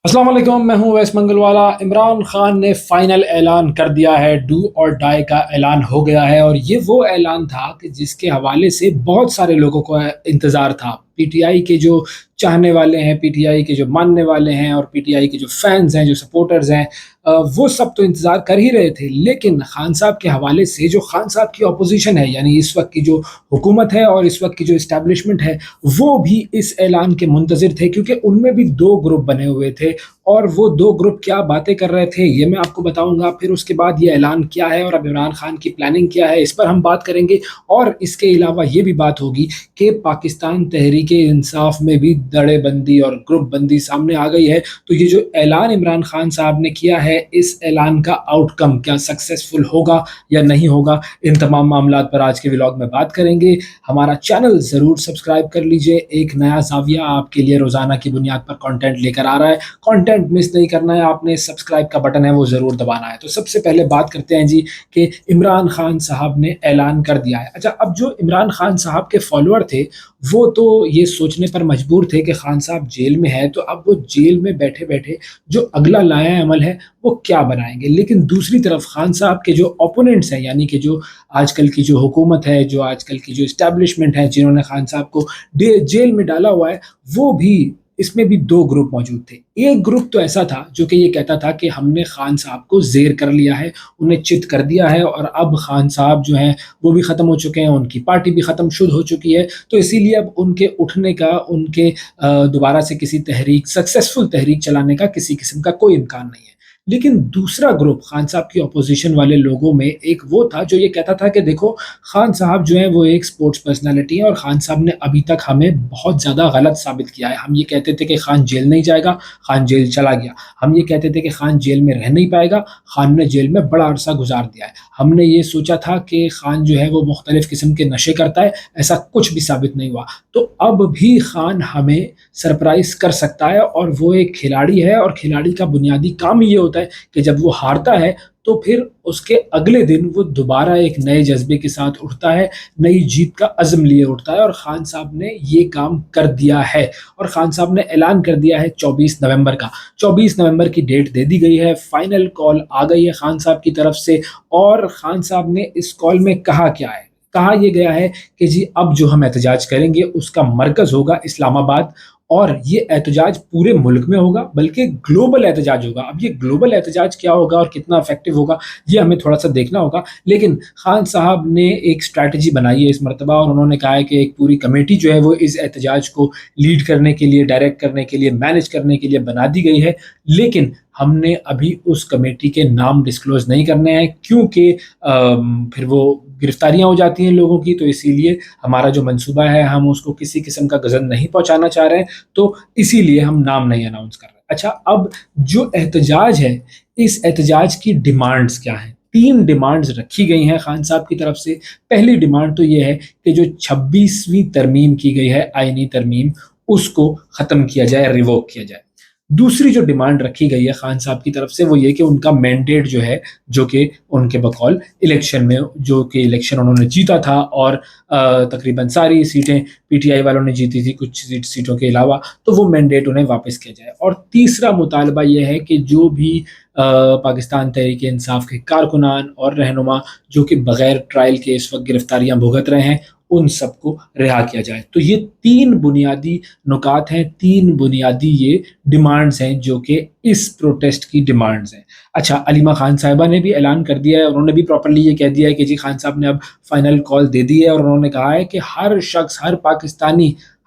अस्सलाम वालेकुम, मैं हूं वैस मंगलवाला। इमरान खान ने फाइनल ऐलान कर दिया है, डू और डाई का ऐलान हो गया है। और ये वो ऐलान था कि जिसके हवाले से बहुत सारे लोगों को इंतज़ार था। पीटीआई के जो चाहने वाले हैं, पीटीआई के जो मानने वाले हैं और पीटीआई के जो फैंस हैं, जो सपोर्टर्स हैं, वो सब तो इंतज़ार कर ही रहे थे। लेकिन खान साहब के हवाले से जो खान साहब की अपोजिशन है, यानी इस वक्त की जो हुकूमत है और इस वक्त की जो इस्टेब्लिशमेंट है, वो भी इस ऐलान के मुंतज़िर थे, क्योंकि उनमें भी दो ग्रुप बने हुए थे। और वो दो ग्रुप क्या बातें कर रहे थे ये मैं आपको बताऊंगा। फिर उसके बाद ये ऐलान क्या है और अब इमरान खान की प्लानिंग क्या है, इस पर हम बात करेंगे। और इसके अलावा ये भी बात होगी कि पाकिस्तान तहरीक इंसाफ में भी दड़ेबंदी और ग्रुप बंदी सामने आ गई है। तो ये जो ऐलान इमरान खान साहब ने किया है, इस ऐलान का आउटकम क्या सक्सेसफुल होगा या नहीं होगा, इन तमाम मामला पर आज के व्लॉग में बात करेंगे। हमारा चैनल ज़रूर सब्सक्राइब कर लीजिए। एक नया जाविया आपके लिए रोज़ाना की बुनियाद पर कंटेंट लेकर आ रहा है। कंटेंट मिस नहीं करना है आपने, सब्सक्राइब का बटन है वो ज़रूर दबाना है। तो सबसे पहले बात करते हैं जी कि इमरान खान साहब ने ऐलान कर दिया है। अच्छा, अब जो इमरान खान साहब के फॉलोअर थे वो तो ये सोचने पर मजबूर थे कि खान साहब जेल में है, तो अब वो जेल में बैठे बैठे जो अगला लाया अमल है वो क्या बनाएंगे। लेकिन दूसरी तरफ खान साहब के जो ओपोनेंट्स हैं, यानी कि जो आजकल की जो हुकूमत है, जो आजकल की जो इस्टेब्लिशमेंट है, जिन्होंने खान साहब को जेल में डाला हुआ है, वो भी, इसमें भी दो ग्रुप मौजूद थे। एक ग्रुप तो ऐसा था जो कि ये कहता था कि हमने खान साहब को जेर कर लिया है, उन्हें चित कर दिया है और अब खान साहब जो हैं वो भी ख़त्म हो चुके हैं, उनकी पार्टी भी ख़त्म शुद्ध हो चुकी है। तो इसीलिए अब उनके उठने का, उनके दोबारा से किसी तहरीक, सक्सेसफुल तहरीक चलाने का किसी किस्म का कोई इम्कान नहीं है। लेकिन दूसरा ग्रुप खान साहब की अपोजिशन वाले लोगों में एक वो था जो ये कहता था कि देखो, खान साहब जो हैं वो एक स्पोर्ट्स पर्सनालिटी है और खान साहब ने अभी तक हमें बहुत ज़्यादा गलत साबित किया है। हम ये कहते थे कि खान जेल नहीं जाएगा, खान जेल चला गया। हम ये कहते थे कि खान जेल में रह नहीं पाएगा, खान ने जेल में बड़ा अरसा गुजार दिया है। हमने ये सोचा था कि खान जो है वो मुख्तलिफ़ किस्म के नशे करता है, ऐसा कुछ भी साबित नहीं हुआ। तो अब भी खान हमें सरप्राइज़ कर सकता है और वो एक खिलाड़ी है और खिलाड़ी का बुनियादी काम ये होता है कि जब वो हारता है तो फिर उसके अगले दिन वो दोबारा एक नए जज्बे के साथ उठता है, नई जीत का अज़्म लिए उठता है। और खान साहब ने ये काम कर दिया है और खान साहब ने ऐलान कर दिया है 24 नवंबर का। 24 नवंबर की डेट दे दी गई है, फाइनल कॉल आ गई है खान साहब की तरफ से। और खान साहब ने इस कॉल में कहा क्या है, कहा यह गया है कि जी अब जो हम एहतजाज करेंगे उसका मरकज़ होगा इस्लामाबाद, और ये एहतजाज पूरे मुल्क में होगा, बल्कि ग्लोबल एहतजाज होगा। अब ये ग्लोबल एहतजाज क्या होगा और कितना इफेक्टिव होगा ये हमें थोड़ा सा देखना होगा। लेकिन खान साहब ने एक स्ट्रैटेजी बनाई है इस मरतबा और उन्होंने कहा है कि एक पूरी कमेटी जो है वो इस एहतजाज को लीड करने के लिए, डायरेक्ट करने के लिए, मैनेज करने के लिए बना दी गई है। लेकिन हमने अभी उस कमेटी के नाम डिस्क्लोज नहीं करने हैं, क्योंकि फिर वो गिरफ्तारियां हो जाती हैं लोगों की। तो इसीलिए हमारा जो मंसूबा है हम उसको किसी किस्म का गज़न नहीं पहुंचाना चाह रहे हैं, तो इसीलिए हम नाम नहीं अनाउंस कर रहे। अच्छा, अब जो एहतजाज है, इस एहतजाज की डिमांड्स क्या हैं? तीन डिमांड्स रखी गई हैं खान साहब की तरफ से। पहली डिमांड तो ये है कि जो 26वीं तरमीम की गई है, आईनी तरमीम, उसको ख़त्म किया जाए, रिवोक किया जाए। दूसरी जो डिमांड रखी गई है खान साहब की तरफ से वो ये कि उनका मैंडेट जो है, जो कि उनके बकौल इलेक्शन में, जो कि इलेक्शन उन्होंने जीता था और तकरीबन सारी सीटें पीटीआई वालों ने जीती थी, कुछ सीटों के अलावा, तो वो मैंडेट उन्हें वापस किया जाए। और तीसरा मुतालबा ये है कि जो भी पाकिस्तान तहरीक इंसाफ के कारकुनान और रहनुमा जो कि बग़ैर ट्रायल के इस वक्त गिरफ्तारियां भुगत रहे हैं, उन सबको रिहा किया जाए। तो ये तीन बुनियादी नुकात हैं, तीन बुनियादी ये डिमांड्स हैं जो कि इस प्रोटेस्ट की डिमांड्स हैं। अच्छा, अलीमा खान साहिबा ने भी ऐलान कर दिया है, उन्होंने भी प्रॉपर्ली ये कह दिया है कि जी खान साहब ने अब फाइनल कॉल दे दी है और उन्होंने कहा है कि हर शख्स,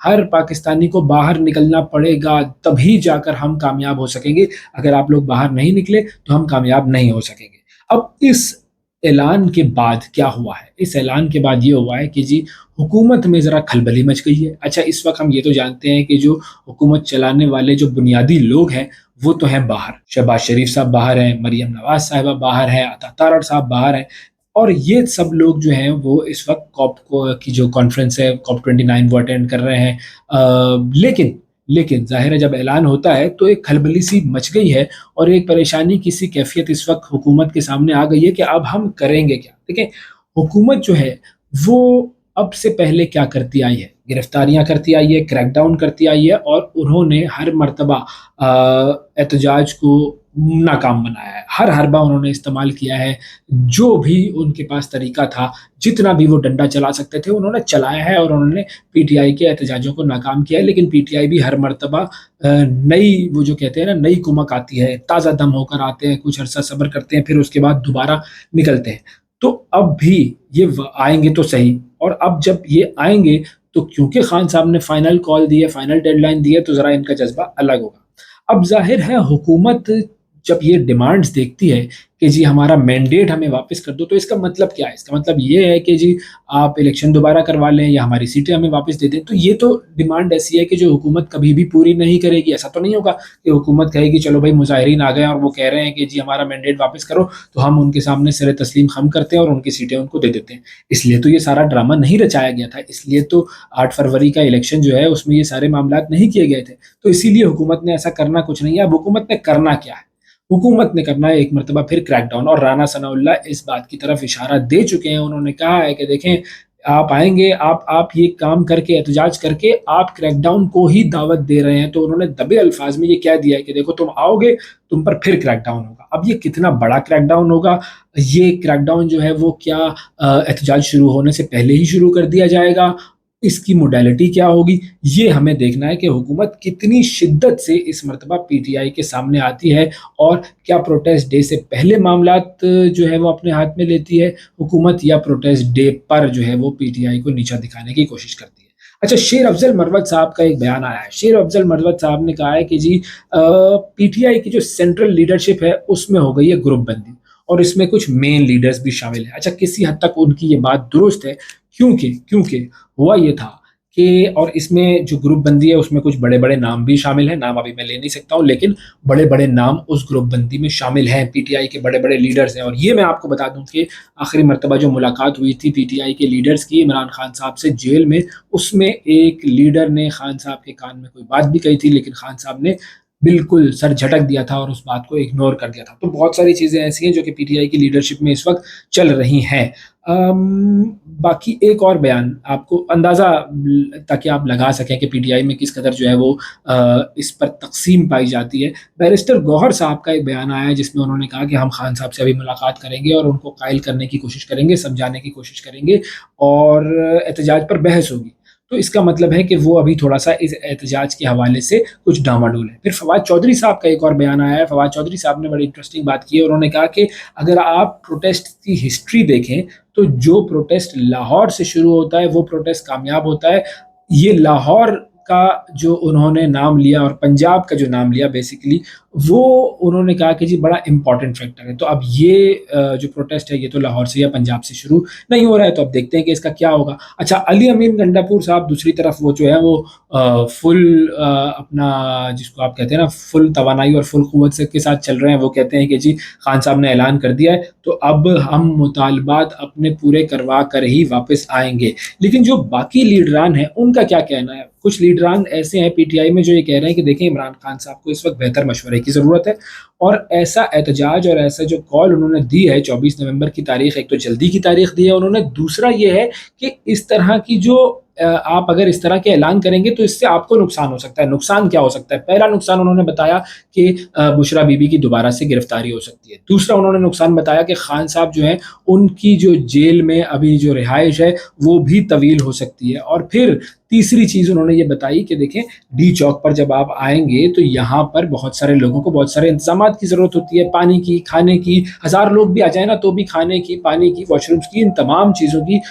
हर पाकिस्तानी को बाहर निकलना पड़ेगा, तभी जाकर हम कामयाब हो सकेंगे। अगर आप लोग बाहर नहीं निकले तो हम कामयाब नहीं हो सकेंगे। अब इस ऐलान के बाद क्या हुआ है? इस ऐलान के बाद ये हुआ है कि जी हुकूमत में ज़रा खलबली मच गई है। अच्छा, इस वक्त हम ये तो जानते हैं कि जो हुकूमत चलाने वाले जो बुनियादी लोग हैं वो तो हैं बाहर। शहबाज शरीफ साहब बाहर हैं, मरीम नवाज साहिबा बाहर हैं, अता तारड़ साहब बाहर हैं। और ये सब लोग जो हैं वो इस वक्त कॉप को की जो कॉन्फ्रेंस है, कॉप 29, वो अटेंड कर रहे हैं। लेकिन ज़ाहिर है जब ऐलान होता है तो एक खलबली सी मच गई है और एक परेशानी की सी कैफियत इस वक्त हुकूमत के सामने आ गई है कि अब हम करेंगे क्या। देखिए, हुकूमत जो है वो अब से पहले क्या करती आई है, गिरफ्तारियाँ करती आई है, क्रैक डाउन करती आई है और उन्होंने हर मर्तबा एहतजाज को नाकाम बनाया है। हर हरबा उन्होंने इस्तेमाल किया है, जो भी उनके पास तरीका था, जितना भी वो डंडा चला सकते थे, उन्होंने चलाया है और उन्होंने पीटीआई के एहतजाजों को नाकाम किया है। लेकिन पीटीआई भी हर मर्तबा नई वो जो कहते हैं ना, नई कुमक आती है, ताज़ा दम होकर आते हैं, कुछ अरसा सब्र करते हैं, फिर उसके बाद दोबारा निकलते हैं। तो अब भी ये आएंगे तो सही, और अब जब ये आएंगे तो क्योंकि खान साहब ने फाइनल कॉल दी है, फाइनल डेडलाइन दी है, तो ज़रा इनका जज्बा अलग होगा। अब ज़ाहिर है हुकूमत जब ये डिमांड्स देखती है कि जी हमारा मैंडेट हमें वापस कर दो, तो इसका मतलब क्या है? इसका मतलब ये है कि जी आप इलेक्शन दोबारा करवा लें या हमारी सीटें हमें वापस दे दें। तो ये तो डिमांड ऐसी है कि जो हुकूमत कभी भी पूरी नहीं करेगी। ऐसा तो नहीं होगा कि हुकूमत कहेगी चलो भाई मुज़ाहिरीन आ गए और वो कह रहे हैं कि जी हमारा मैंडेट वापस करो, तो हम उनके सामने सर तस्लीम खम करते हैं और उनकी सीटें उनको दे देते हैं। इसलिए तो ये सारा ड्रामा नहीं रचाया गया था, इसलिए तो 8 फरवरी का इलेक्शन जो है उसमें ये सारे मामलात नहीं किए गए थे। तो इसीलिए हुकूमत ने ऐसा करना कुछ नहीं है। अब हुकूमत ने करना क्या है? हुकूमत ने करना है एक मरतबा फिर क्रैकडाउन, और राना सनाउल्लाह इस बात की तरफ इशारा दे चुके हैं। उन्होंने कहा है कि देखें, आप आएँगे, आप ये काम करके, एहतजाज करके आप क्रैकडाउन को ही दावत दे रहे हैं। तो उन्होंने दबे अल्फाज में ये कह दिया है कि देखो तुम आओगे, तुम पर फिर क्रैकडाउन होगा। अब ये कितना बड़ा क्रैकडाउन होगा, ये क्रैकडाउन जो है वो क्या एहतजाज शुरू होने से पहले ही शुरू कर दिया जाएगा, इसकी मोडालिटी क्या होगी, ये हमें देखना है कि हुकूमत कितनी शिद्दत से इस मरतबा पीटीआई के सामने आती है, और क्या प्रोटेस्ट डे से पहले मामलात जो है वो अपने हाथ में लेती है हुकूमत, या प्रोटेस्ट डे पर जो है वो पीटीआई को नीचा दिखाने की कोशिश करती है। अच्छा, शेर अफजल मरवत साहब का एक बयान आया है। शेर अफजल मरवत साहब ने कहा है कि जी पीटीआई की जो सेंट्रल लीडरशिप है उसमें हो गई है ग्रुप बंदी, और इसमें कुछ मेन लीडर्स भी शामिल हैं। अच्छा, किसी हद तक उनकी ये बात दुरुस्त है, क्योंकि क्योंकि हुआ ये था कि, और इसमें जो ग्रुप बंदी है उसमें कुछ बड़े-बड़े नाम भी शामिल हैं, नाम अभी मैं ले नहीं सकता हूँ, लेकिन बड़े-बड़े नाम उस ग्रुप बंदी में शामिल हैं, पीटीआई के बड़े-बड़े लीडर्स हैं। और ये मैं आपको बता दूँ कि आखिरी मर्तबा जो मुलाकात हुई थी पीटीआई के लीडर्स की इमरान खान साहब से जेल में, उसमें एक लीडर ने खान साहब के कान में कोई बात भी कही थी, लेकिन खान साहब ने बिल्कुल सर झटक दिया था और उस बात को इग्नोर कर दिया था। तो बहुत सारी चीज़ें ऐसी हैं जो कि पीटीआई की लीडरशिप में इस वक़्त चल रही हैं। बाकी एक और बयान आपको अंदाज़ा ताकि आप लगा सकें कि पीटीआई में किस कदर जो है वो इस पर तक़सीम पाई जाती है। बैरिस्टर गौहर साहब का एक बयान आया है जिसमें उन्होंने कहा कि हम खान साहब से अभी मुलाकात करेंगे और उनको कायल करने की कोशिश करेंगे, समझाने की कोशिश करेंगे, और एहतजाज पर बहस होगी। तो इसका मतलब है कि वो अभी थोड़ा-सा इस एहतजाज के हवाले से कुछ डामाडोल है। फिर फवाद चौधरी साहब का एक और बयान आया है। फवाद चौधरी साहब ने बड़ी इंटरेस्टिंग बात की है। उन्होंने कहा कि अगर आप प्रोटेस्ट की हिस्ट्री देखें, तो जो प्रोटेस्ट लाहौर से शुरू होता है, वो प्रोटेस्ट कामयाब होता है। ये लाहौर का जो उन्होंने नाम लिया और पंजाब का जो नाम लिया बेसिकली, वो उन्होंने कहा कि जी बड़ा इम्पोर्टेंट फैक्टर है। तो अब ये जो प्रोटेस्ट है ये तो लाहौर से या पंजाब से शुरू नहीं हो रहा है, तो अब देखते हैं कि इसका क्या होगा। अच्छा, अली अमीन गंडापुर साहब दूसरी तरफ वो जो है वो फुल अपना जिसको आप कहते हैं ना फुल तवानाई और फुल क़ुव्वत से के साथ चल रहे हैं। वो कहते हैं कि जी खान साहब ने ऐलान कर दिया है, तो अब हम मुतालबात अपने पूरे करवा कर ही वापस आएँगे। लेकिन जो बाकी लीडरान हैं उनका क्या कहना है? कुछ लीडरान ऐसे हैं पीटीआई में जो ये कह रहे हैं कि देखें, इमरान खान साहब को इस वक़्त बेहतर मशवरे की ज़रूरत है, और ऐसा एहतजाज और ऐसा जो कॉल उन्होंने दी है 24 नवंबर की तारीख़, एक तो जल्दी की तारीख़ दी है उन्होंने, दूसरा ये है कि इस तरह की जो आप अगर इस तरह के ऐलान करेंगे तो इससे आपको नुकसान हो सकता है। नुकसान क्या हो सकता है? पहला नुकसान उन्होंने बताया कि बुशरा बीबी की दोबारा से गिरफ्तारी हो सकती है। दूसरा उन्होंने नुकसान बताया कि खान साहब जो हैं उनकी जो जेल में अभी जो रिहाइश है वो भी तवील हो सकती है। और फिर तीसरी चीज़ उन्होंने ये बताई कि देखें, डी चौक पर जब आप आएँगे तो यहाँ पर बहुत सारे लोगों को बहुत सारे इंतज़ामात की ज़रूरत होती है, पानी की, खाने की। हज़ार लोग भी आ जाएँ ना तो भी खाने की, पानी की, वॉशरूम्स की, इन तमाम चीज़ों की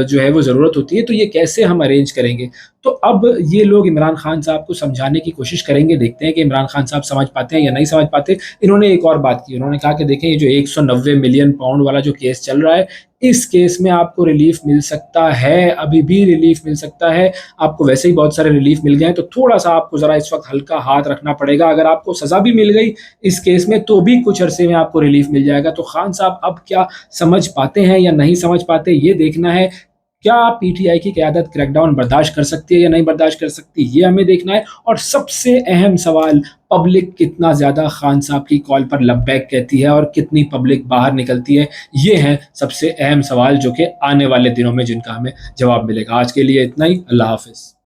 जो है वो ज़रूरत होती है। तो ये कैसे हम अरेंज करेंगे? तो अब ये लोग इमरान खान साहब को समझाने की कोशिश करेंगे, देखते हैं कि इमरान खान साहब समझ पाते हैं या नहीं समझ पाते। इन्होंने एक और बात की, उन्होंने कहा कि देखें, ये जो 190 मिलियन पाउंड वाला जो केस चल रहा है, इस केस में आपको रिलीफ मिल सकता है, अभी भी रिलीफ मिल सकता है। आपको वैसे ही बहुत सारे रिलीफ मिल गए हैं, तो थोड़ा-सा आपको ज़रा इस वक़्त हल्का हाथ रखना पड़ेगा। अगर आपको सज़ा भी मिल गई इस केस में, तो भी कुछ अरसे में आपको रिलीफ मिल जाएगा। तो खान साहब अब क्या समझ पाते हैं या नहीं समझ पाते, ये देखना है। क्या पीटीआई की क़यादत क्रैकडाउन बर्दाश्त कर सकती है या नहीं बर्दाश्त कर सकती, ये हमें देखना है। और सबसे अहम सवाल, पब्लिक कितना ज़्यादा खान साहब की कॉल पर लब्बैक कहती है और कितनी पब्लिक बाहर निकलती है, ये हैं सबसे अहम सवाल जो कि आने वाले दिनों में जिनका हमें जवाब मिलेगा। आज के लिए इतना ही, अल्लाह हाफ़िज़।